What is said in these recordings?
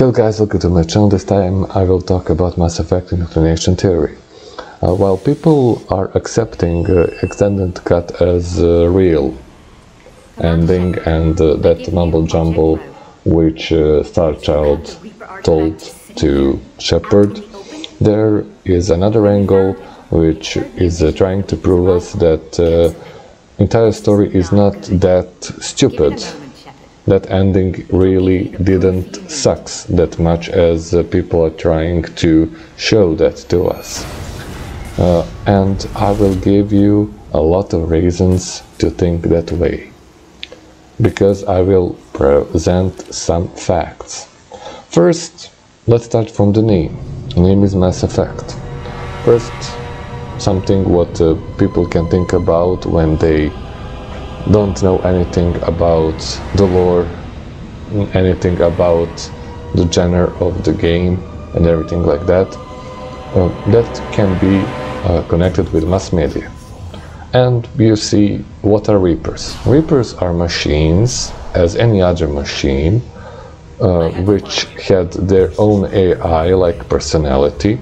Hello guys, welcome to my channel. This time I will talk about Mass Effect Indoctrination Theory. While people are accepting extended cut as real ending and that mumble jumble which Starchild told to Shepard, there is another angle which is trying to prove us that entire story is not that stupid. That ending really didn't suck that much as people are trying to show that to us. And I will give you a lot of reasons to think that way, because I will present some facts. First, let's start from the name. The name is Mass Effect. First, something what people can think about when they don't know anything about the lore, anything about the genre of the game and everything like that. That can be connected with mass media. And you see, what are Reapers? Reapers are machines, as any other machine, which had their own AI, like personality.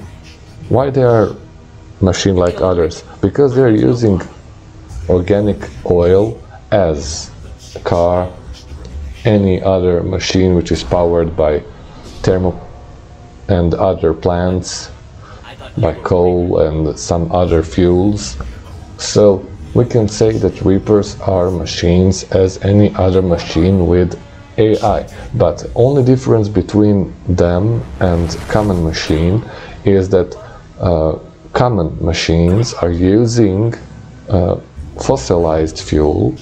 Why they are machine like others? Because they're using organic oil as a car, any other machine which is powered by thermo and other plants, by coal and some other fuels. So we can say that Reapers are machines as any other machine with AI, but only difference between them and common machine is that common machines are using fossilized fuel,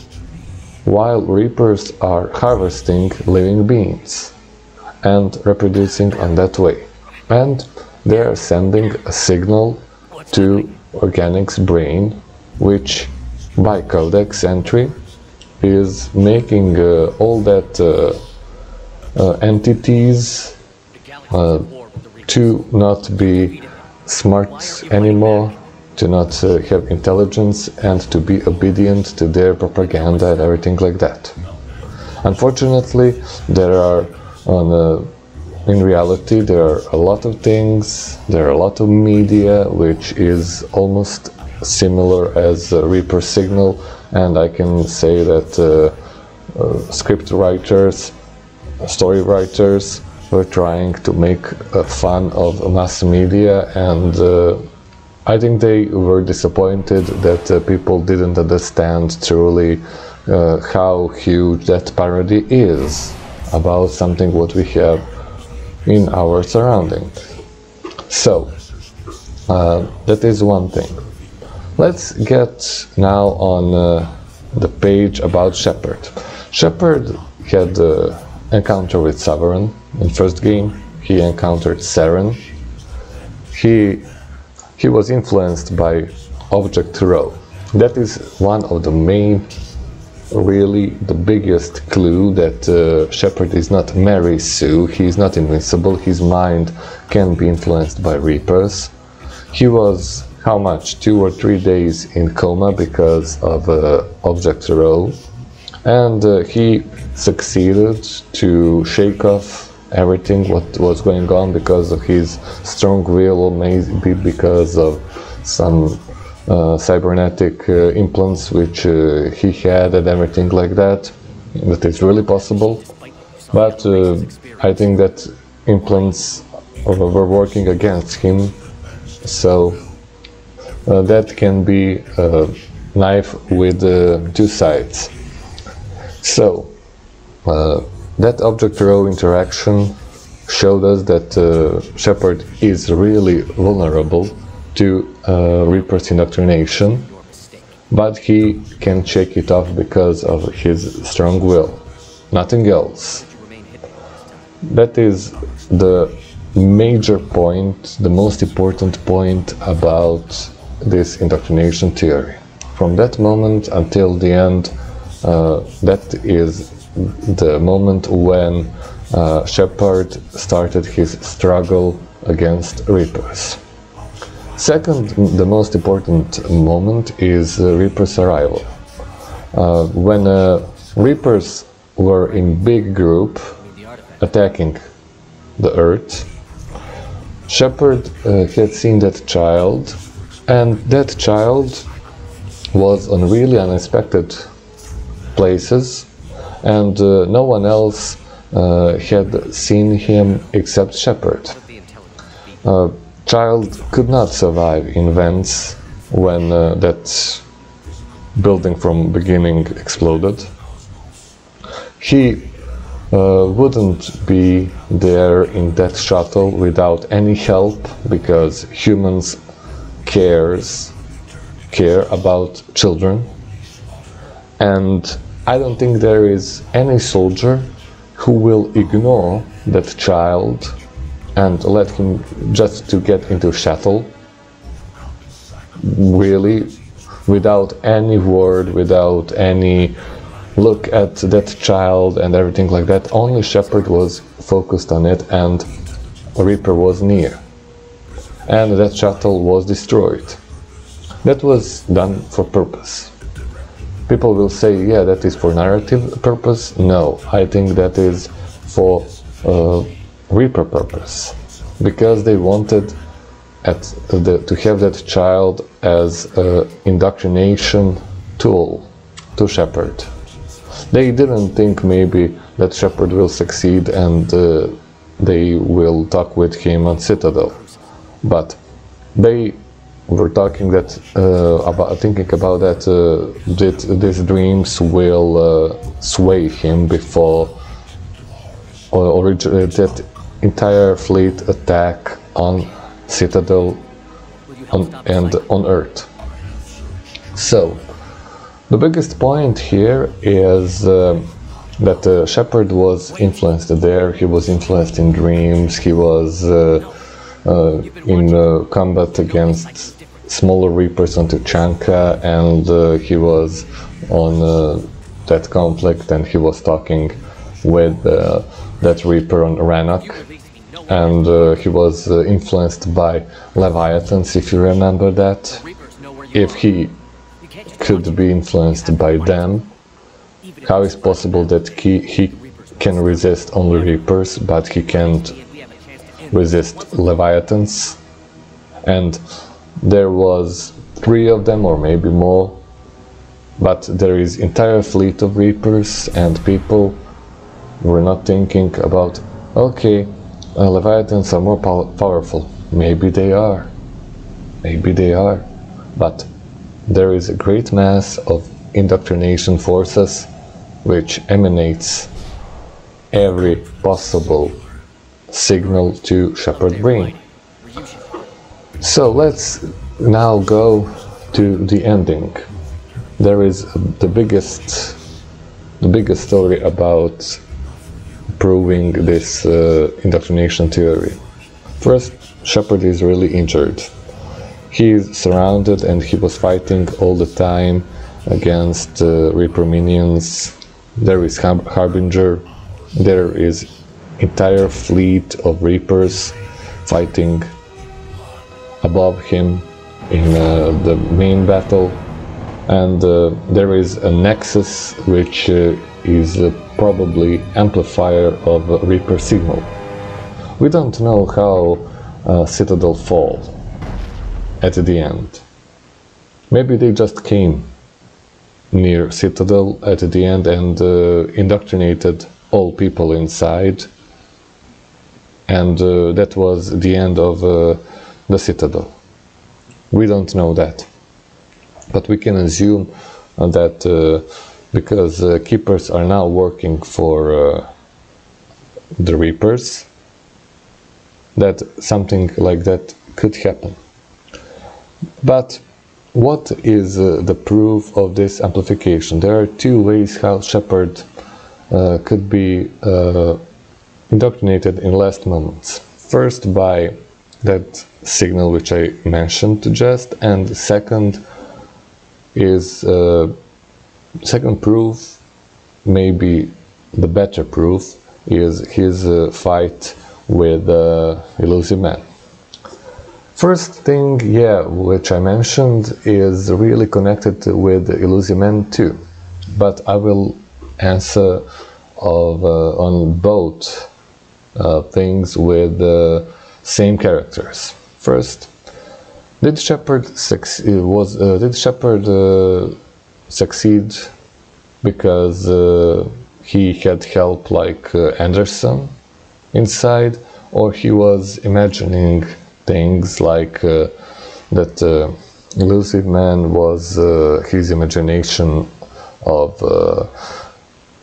while Reapers are harvesting living beings and reproducing on that way. And they are sending a signal to Organic's brain, which by codex entry is making all that entities to not be smart anymore, to not have intelligence, and to be obedient to their propaganda and everything like that. Unfortunately, there are, in reality, there are a lot of things, there are a lot of media which is almost similar as Reaper signal, and I can say that script writers, story writers were trying to make fun of mass media, and I think they were disappointed that people didn't understand truly how huge that parody is about something what we have in our surroundings. So, that is one thing. Let's get now on the page about Shepard. Shepard had an encounter with Sovereign in first game. He encountered Saren. He was influenced by Object Row. That is one of the main, really the biggest clue that Shepard is not Mary Sue, he is not invincible, his mind can be influenced by Reapers. He was, how much, 2 or 3 days in coma because of Object Row, and he succeeded to shake off everything what was going on because of his strong will, or maybe because of some cybernetic implants which he had and everything like that. That is really possible, but I think that implants were working against him, so that can be a knife with 2 sides. So that Object Row interaction showed us that Shepard is really vulnerable to Reaper's indoctrination, but he can shake it off because of his strong will, nothing else. That is the major point, the most important point about this indoctrination theory. From that moment until the end, that is the moment when Shepard started his struggle against Reapers. Second, the most important moment is Reaper's arrival. When Reapers were in big group attacking the earth. Shepherd had seen that child, and that child was on really unexpected places, and no one else had seen him except Shepherd. Child could not survive in vents when that building from beginning exploded. He wouldn't be there in that shuttle without any help, because humans care about children, and I don't think there is any soldier who will ignore that child and let him just to get into shuttle, really, without any word, without any look at that child and everything like that. Only Shepherd was focused on it, and Reaper was near, and that shuttle was destroyed. That was done for purpose. People will say, yeah, that is for narrative purpose. No, I think that is for Reaper purpose, because they wanted to have that child as an indoctrination tool to Shepherd. They didn't think maybe that Shepherd will succeed and they will talk with him on Citadel, but they were talking that thinking about that these dreams will sway him before that entire fleet attack on Citadel and on Earth. So the biggest point here is that Shepherd was influenced there. He was influenced in dreams. He was in combat against smaller Reapers on Tuchanka, and he was on that conflict, and he was talking with that Reaper on Rannoch, and he was influenced by Leviathans, if you remember that. If he could be influenced by them, how is possible that he can resist only Reapers, but he can't resist Leviathans? And there was 3 of them, or maybe more, but there is entire fleet of Reapers, and people were not thinking about, okay, Leviathans are more powerful. Maybe they are, but there is a great mass of indoctrination forces which emanates every possible signal to Shepherd brain. So let's now go to the ending. There is the biggest story about proving this indoctrination theory. First, Shepherd is really injured. He is surrounded, and he was fighting all the time against Reaper minions. There is Harbinger. There is entire fleet of Reapers fighting above him in the main battle, and there is a nexus which is probably amplifier of Reaper signal. We don't know how Citadel fall at the end. Maybe they just came near Citadel at the end and indoctrinated all people inside, and that was the end of the Citadel. We don't know that, but we can assume that because Keepers are now working for the Reapers, that something like that could happen. But what is the proof of this amplification? There are 2 ways how Shepherd could be indoctrinated in last moments. First, by that signal which I mentioned just, and second is second proof, maybe the better proof, is his fight with Elusive Man. First thing, yeah, which I mentioned is really connected with Elusive Man too, but I will answer on both things with the same characters. First, did Shepard succeed because he had help like Anderson inside, or he was imagining things like that Elusive Man was his imagination of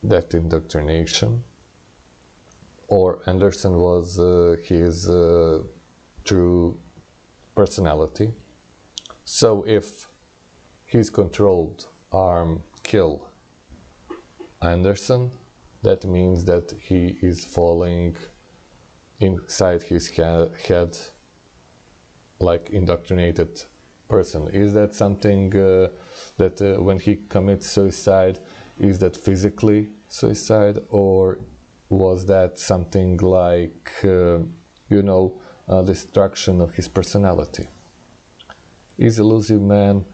that indoctrination, or Anderson was his true personality. So if his controlled arm kill Anderson, that means that he is falling inside his head like indoctrinated person. Is that something that when he commits suicide, is that physically suicide, or was that something like destruction of his personality? Is Elusive Man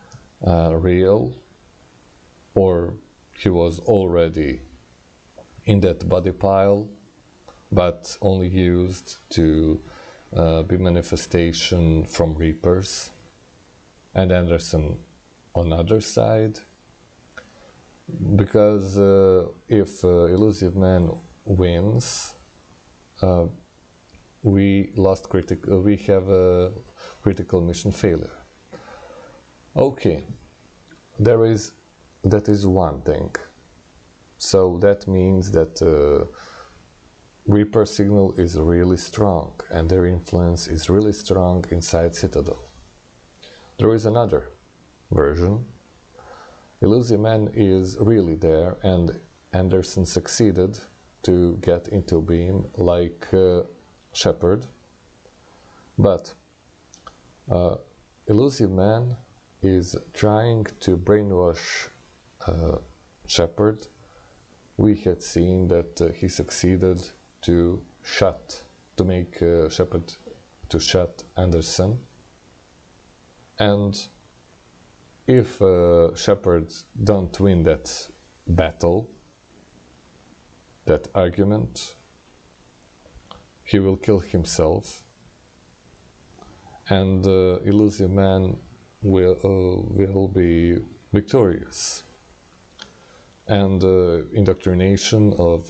real, or he was already in that body pile but only used to be manifestation from Reapers, and Anderson on the other side? Because if Elusive Man wins, we have a critical mission failure. Okay, that is one thing. So that means that Reaper signal is really strong, and their influence is really strong inside Citadel. There is another version. Elusive Man is really there, and Anderson succeeded to get into beam like Shepard. But Elusive Man is trying to brainwash Shepard. We had seen that he succeeded to make Shepard to shut Anderson. And if Shepard don't win that battle, that argument, he will kill himself, and Elusive Man will be victorious. And indoctrination of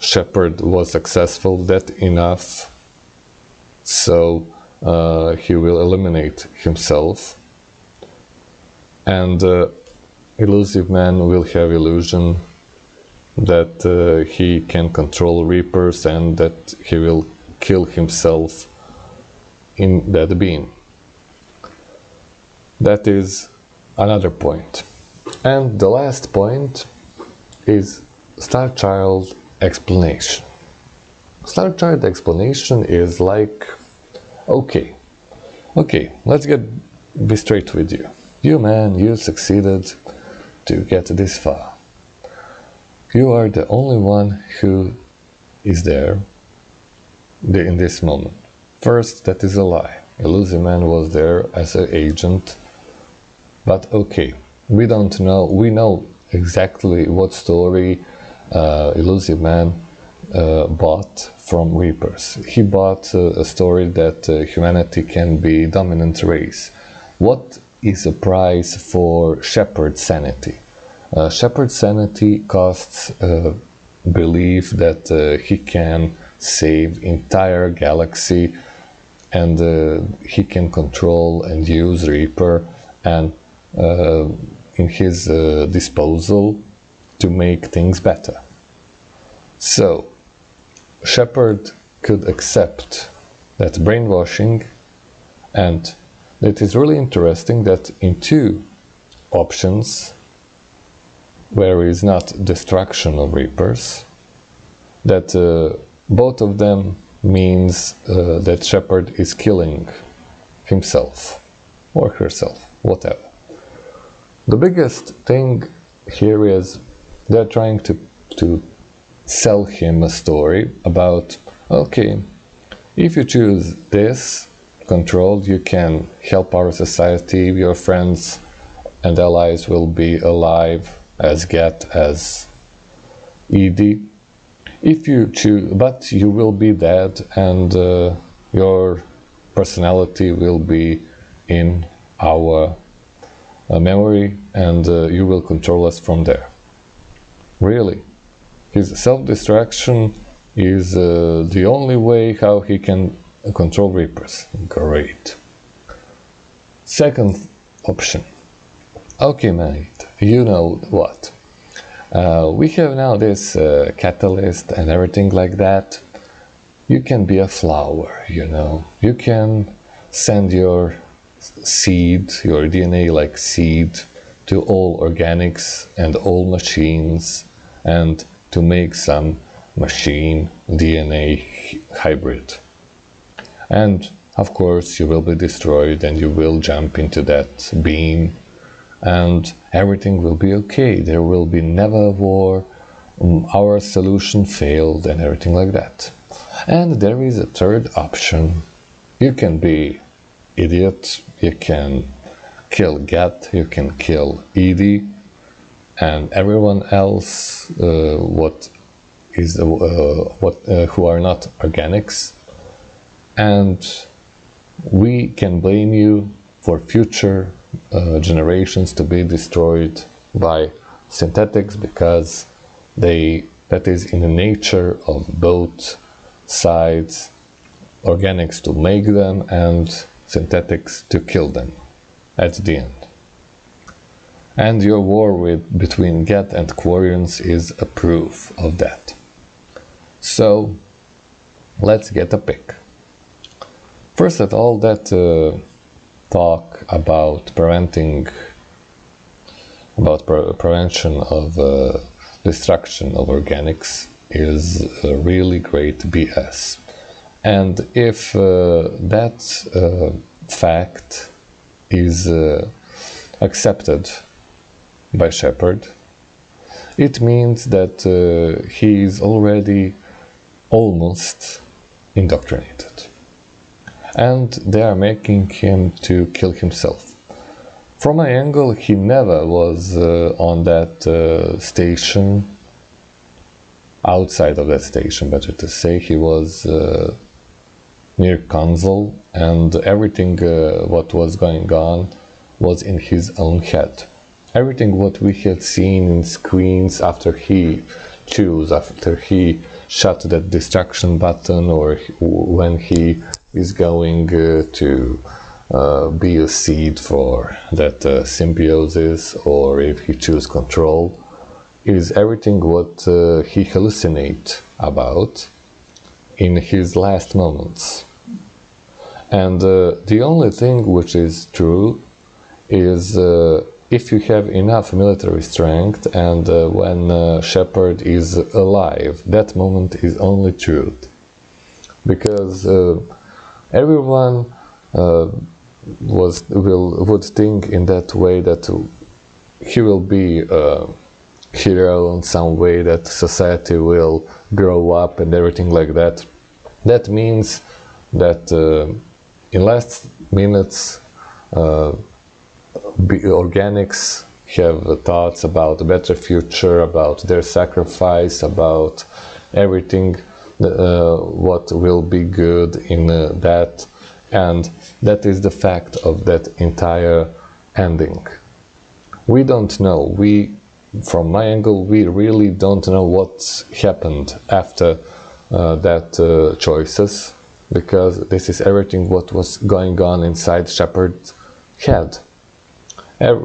Shepard was successful, that enough, so he will eliminate himself, and Elusive Man will have illusion that he can control Reapers and that he will kill himself in that beam. That is another point. And the last point is Starchild explanation. Starchild explanation is like, okay, let's be straight with you. You man, you succeeded to get this far. You are the only one who is there in this moment. First, that is a lie. Elusive Man was there as an agent, but okay, we don't know. We know exactly what story Elusive Man bought from Reapers. He bought a story that humanity can be dominant race. What is the price for Shepard's sanity? Shepard's sanity costs belief that he can save entire galaxy, and he can control and use Reaper and in his disposal to make things better. So Shepard could accept that brainwashing, and it is really interesting that in two options where is not destruction of Reapers, that both of them means that Shepard is killing himself or herself, whatever. The biggest thing here is they're trying to sell him a story about, okay, if you choose this control, you can help our society, your friends and allies will be alive as Get, as Edie. If you choose, but you will be dead, and your personality will be in our memory, and you will control us from there. Really, his self-destruction is the only way how he can control Reapers. Great. Second option. Okay, mate, you know what? We have now this catalyst and everything like that. You can be a flower, you know. You can send your seed, your DNA like seed, to all organics and all machines, and to make some machine DNA hybrid. And of course you will be destroyed, and you will jump into that beam, and everything will be okay. There will be never a war, our solution failed, and everything like that. And there is a third option. You can be idiot, you can kill Get, you can kill Edie, and everyone else who are not organics, and we can blame you for future generations to be destroyed by synthetics, because that is in the nature of both sides, organics to make them and synthetics to kill them at the end. And your war between Get and Quarians is a proof of that. So let's get a pick. First of all, that talk about prevention of destruction of organics is really great BS. And if that fact is accepted by Shepard, it means that he is already almost indoctrinated, and they are making him to kill himself. From my angle, he never was on that station, outside of that station, better to say. He was near console, and everything what was going on was in his own head. Everything what we had seen in screens after he shot that destruction button, or when he is going to be a seed for that symbiosis, or if he choose control, is everything what he hallucinate about in his last moments. And the only thing which is true is if you have enough military strength, and when Shepard is alive, that moment is only truth. Because everyone would think in that way that he will be a hero in some way, that society will grow up and everything like that. That means that in last minutes organics have thoughts about a better future, about their sacrifice, about everything what will be good in that, and that is the fact of that entire ending. We don't know. From my angle, we really don't know what happened after that choices, because this is everything what was going on inside Shepard's head.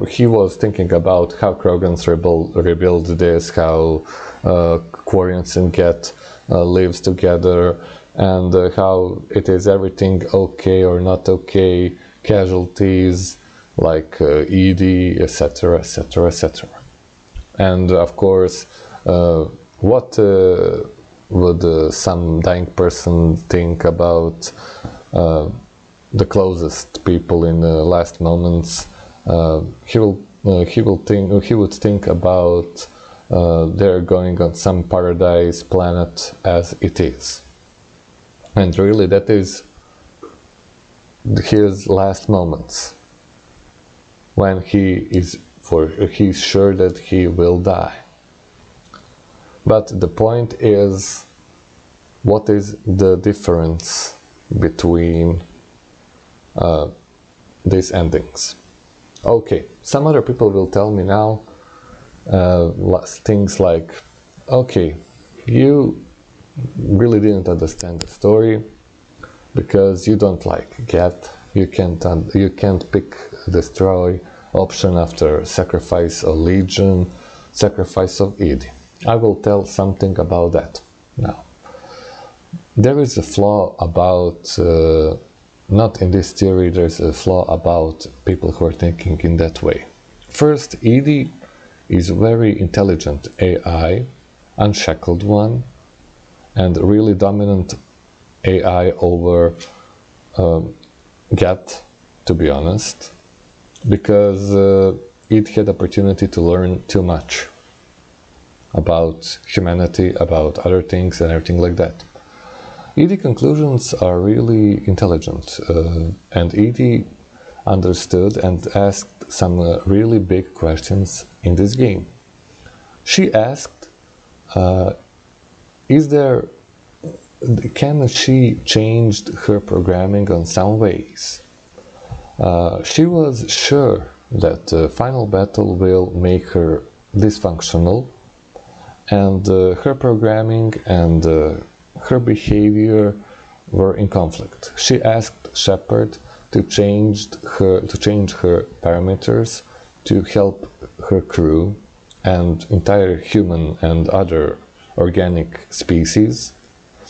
He was thinking about how Krogans rebuild this, how Quarians and Get lives together, and how it is everything okay or not okay, casualties like ED, etc, etc, etc. And of course, what would some dying person think about the closest people in the last moments? He would think about they're going on some paradise planet as it is, and really that is his last moments, when he's sure that he will die. But the point is what is the difference between these endings? Okay, some other people will tell me now things like, okay, you really didn't understand the story because you don't like get, you can't pick destroy option after sacrifice of legion, sacrifice of Edie. I will tell something about that now. There is a flaw about not in this theory, there's a flaw about people who are thinking in that way. First, Edie is a very intelligent AI, unshackled one, and really dominant AI over Get, to be honest, because it had opportunity to learn too much about humanity, about other things and everything like that. Edie conclusions are really intelligent, and Edie understood and asked some really big questions in this game. She asked, can she change her programming on some ways? She was sure that final battle will make her dysfunctional, and her programming and her behavior were in conflict. She asked Shepard to change her parameters to help her crew and entire human and other organic species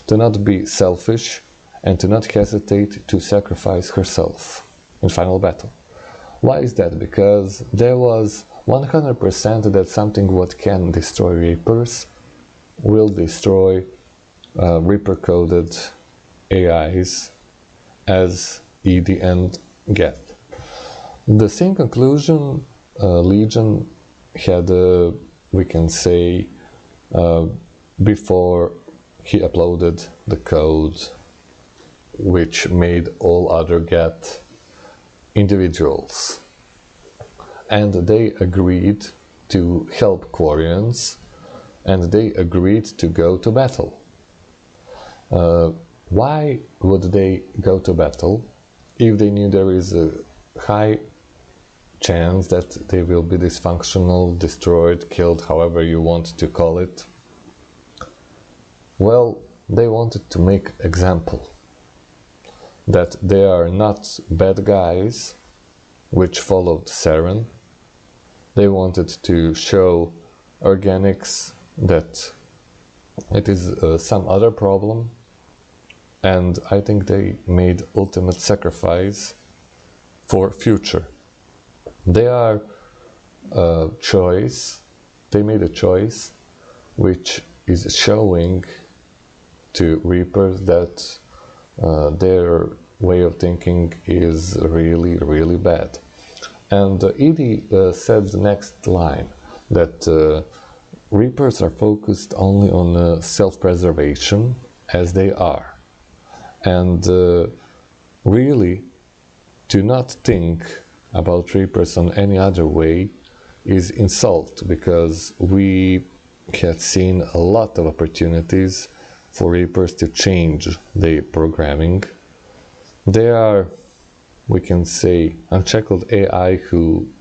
to not be selfish and to not hesitate to sacrifice herself in final battle. Why is that? Because there was 100% that something what can destroy Reapers will destroy Reaper-coded AIs as Edie and Get. The same conclusion Legion had, we can say, before he uploaded the code which made all other Get individuals. And they agreed to help Quarians, and they agreed to go to battle. Why would they go to battle if they knew there is a high chance that they will be dysfunctional, destroyed, killed, however you want to call it? Well, they wanted to make example that they are not bad guys which followed Saren. They wanted to show organics that it is some other problem, and I think they made ultimate sacrifice for future. They are they made a choice which is showing to Reapers that their way of thinking is really, really bad. And Edie said the next line, that Reapers are focused only on self-preservation as they are. And really, to not think about Reapers on any other way is insult, because we had seen a lot of opportunities for Reapers to change their programming. They are, we can say, unshackled AI who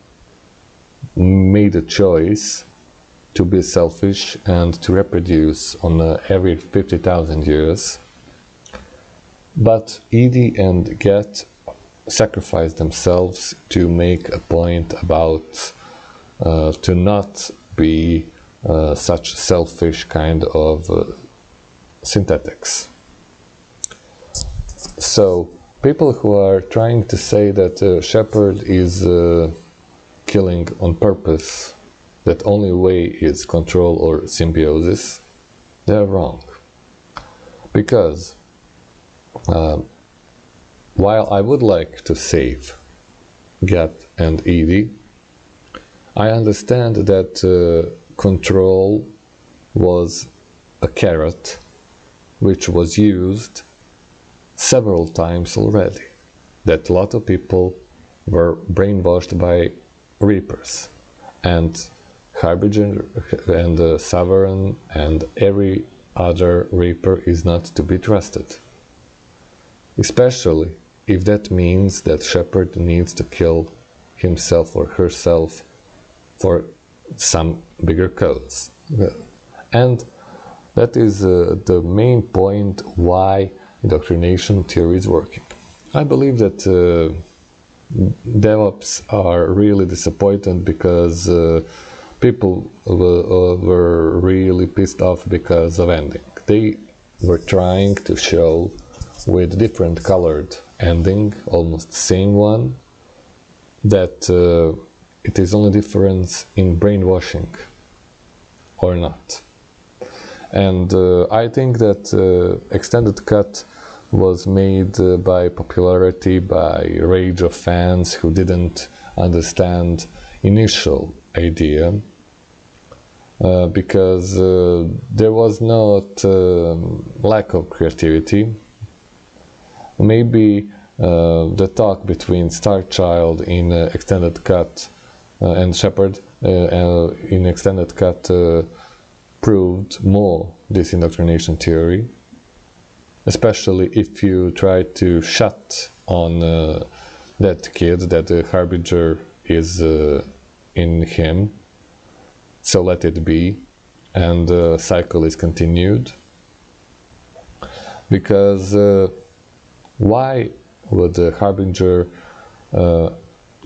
made a choice to be selfish and to reproduce on every 50,000 years. But Edie and Get sacrificed themselves to make a point about to not be such selfish kind of synthetics. So people who are trying to say that Shepard is killing on purpose, that only way is control or symbiosis, they're wrong. Because while I would like to save Get and Edie, I understand that control was a carrot which was used several times already. That a lot of people were brainwashed by Reapers, and Harbinger and Sovereign and every other Reaper is not to be trusted. Especially if that means that Shepard needs to kill himself or herself for some bigger cause. And that is the main point why indoctrination theory is working. I believe that DevOps are really disappointed because people were really pissed off because of ending. They were trying to show with different colored ending, almost the same one, that it is only difference in brainwashing or not. And I think that extended cut was made by popularity, by rage of fans who didn't understand initial idea, because there was not lack of creativity. Maybe the talk between Starchild in extended cut and Shepard in extended cut proved more this indoctrination theory, especially if you try to shut on that kid, that the Harbinger is in him, so let it be, and the cycle is continued. Because why would the Harbinger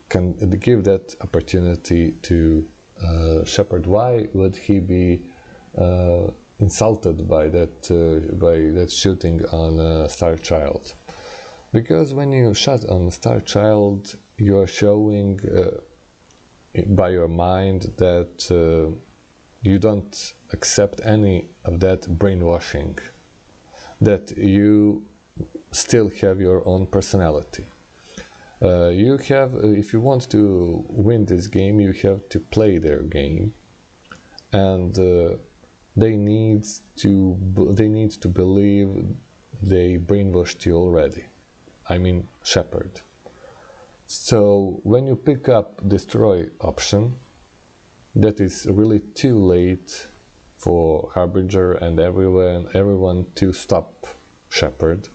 can give that opportunity to Shepard? Why would he be insulted by that shooting on Starchild? Because when you shot on Starchild, you are showing by your mind that you don't accept any of that brainwashing, that you still have your own personality. You have, if you want to win this game, you have to play their game, and they need to believe they brainwashed you already. I mean Shepard. So when you pick up destroy option, that is really too late for Harbinger and everyone to stop Shepard,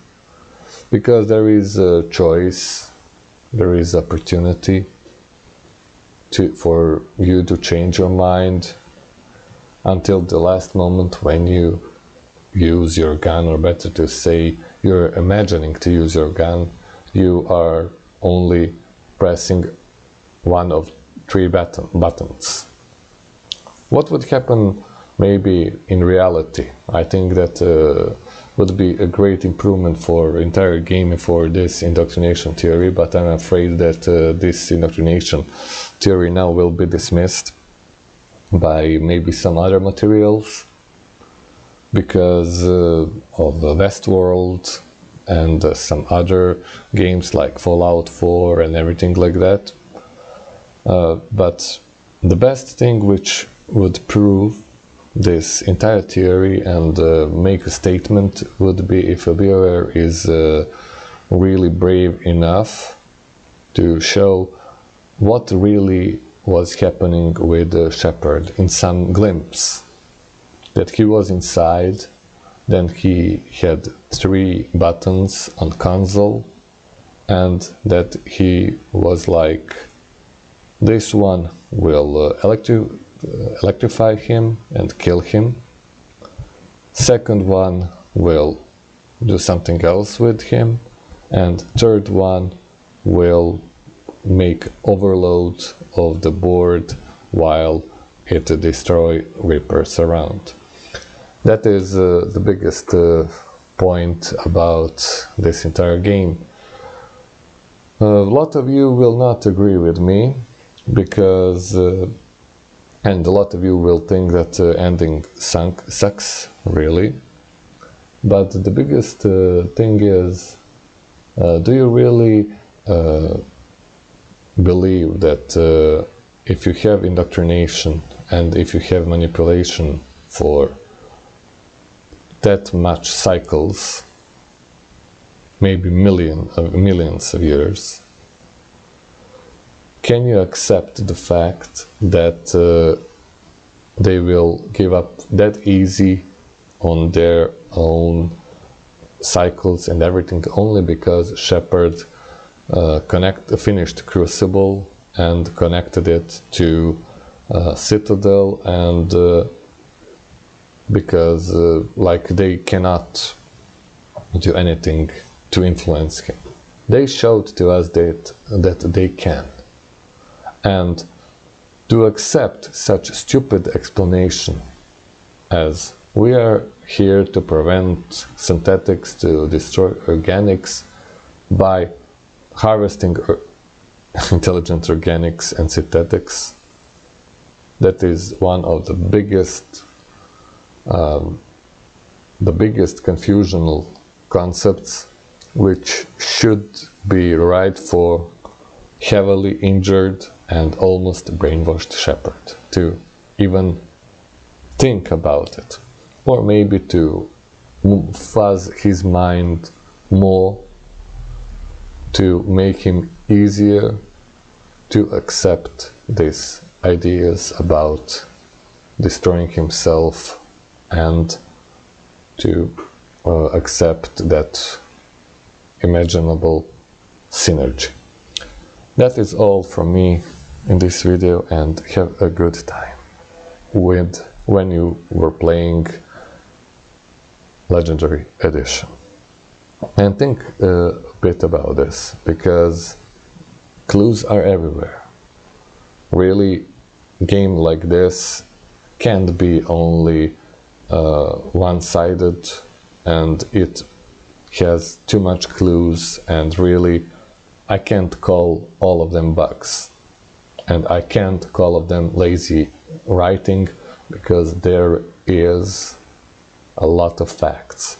because there is a choice, there is opportunity for you to change your mind until the last moment when you use your gun, or better to say, you're imagining to use your gun. You are only pressing one of 3 buttons. What would happen maybe in reality? I think that would be a great improvement for entire game and for this indoctrination theory, but I'm afraid that this indoctrination theory now will be dismissed by maybe some other materials because of the Westworld and some other games like Fallout 4 and everything like that. But the best thing which would prove this entire theory and make a statement would be if a viewer is really brave enough to show what really was happening with Shepard in some glimpse. That he was inside, then he had 3 buttons on console, and that he was like, this one will electrify him and kill him. Second one will do something else with him, and third one will make overload of the board while it destroy Reapers around. That is the biggest point about this entire game. A lot of you will not agree with me, because and a lot of you will think that ending sucks, really. But the biggest thing is, do you really believe that if you have indoctrination and if you have manipulation for that much cycles, maybe millions of years, can you accept the fact that they will give up that easy on their own cycles and everything, only because Shepard finished Crucible and connected it to Citadel, and because like they cannot do anything to influence him. They showed to us that they can. And to accept such stupid explanation as we are here to prevent synthetics to destroy organics by harvesting intelligent organics and synthetics, that is one of the biggest confusional concepts, which should be right for heavily injured and almost brainwashed Shepard to even think about it, or maybe to fuzz his mind more to make him easier to accept these ideas about destroying himself and to accept that imaginable synergy. That is all from me in this video, and have a good time when you were playing Legendary Edition. And think a bit about this, because clues are everywhere. Really, a game like this can't be only one-sided, and it has too much clues, and really I can't call all of them bugs, and I can't call of them lazy writing, because there is a lot of facts.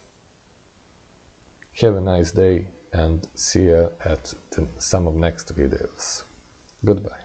Have a nice day, and see you at some of next videos. Goodbye.